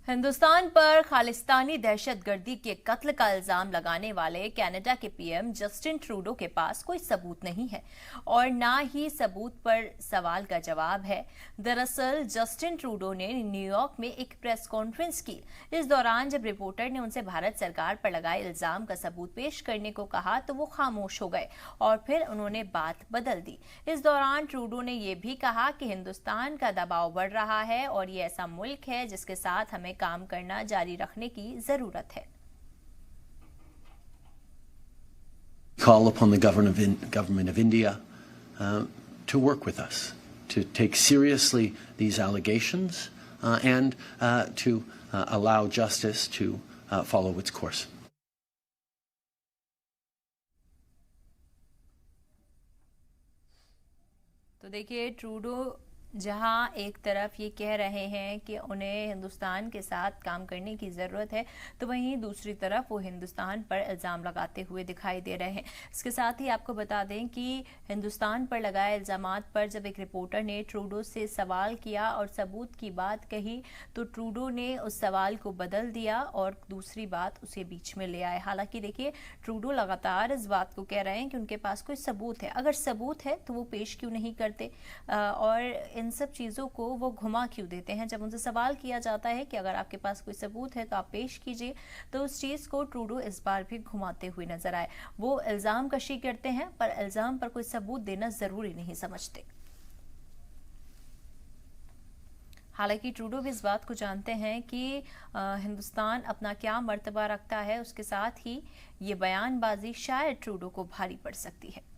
हिंदुस्तान पर खालिस्तानी दहशतगर्दी के कत्ल का इल्जाम लगाने वाले कनाडा के पीएम जस्टिन ट्रूडो के पास कोई सबूत नहीं है और ना ही सबूत पर सवाल का जवाब है। दरअसल जस्टिन ट्रूडो ने न्यूयॉर्क में एक प्रेस कॉन्फ्रेंस की। इस दौरान जब रिपोर्टर ने उनसे भारत सरकार पर लगाए इल्जाम का सबूत पेश करने को कहा तो वो खामोश हो गए और फिर उन्होंने बात बदल दी। इस दौरान ट्रूडो ने यह भी कहा कि हिंदुस्तान का दबाव बढ़ रहा है और ये ऐसा मुल्क है जिसके साथ हमें काम करना जारी रखने की जरूरत है। Call upon the government of India to work with us, to take seriously these allegations and to allow justice to follow its course. तो देखिए, ट्रूडो जहां एक तरफ ये कह रहे हैं कि उन्हें हिंदुस्तान के साथ काम करने की ज़रूरत है, तो वहीं दूसरी तरफ वो हिंदुस्तान पर इल्ज़ाम लगाते हुए दिखाई दे रहे हैं। इसके साथ ही आपको बता दें कि हिंदुस्तान पर लगाए इल्ज़ामात पर जब एक रिपोर्टर ने ट्रूडो से सवाल किया और सबूत की बात कही तो ट्रूडो ने उस सवाल को बदल दिया और दूसरी बात उसे बीच में ले आए। हालांकि देखिए, ट्रूडो लगातार इस बात को कह रहे हैं कि उनके पास कोई सबूत है। अगर सबूत है तो वो पेश क्यों नहीं करते और इन सब चीज़ों को वो घुमा क्यों देते हैं। जब उनसे सवाल किया जाता है कि अगर आपके पास कोई सबूत है तो आप पेश कीजिए, तो उस चीज़ को ट्रूडो इस बार भी घुमाते हुए नजर आए। वो इल्ज़ाम कशी करते हैं पर इल्ज़ाम पर कोई सबूत देना ज़रूरी नहीं समझते। हालांकि ट्रूडो भी इस बात को जानते हैं कि हिंदुस्तान अपना क्या मर्तबा रखता है, उसके साथ ही ये बयानबाजी शायद ट्रूडो को भारी पड़ सकती है।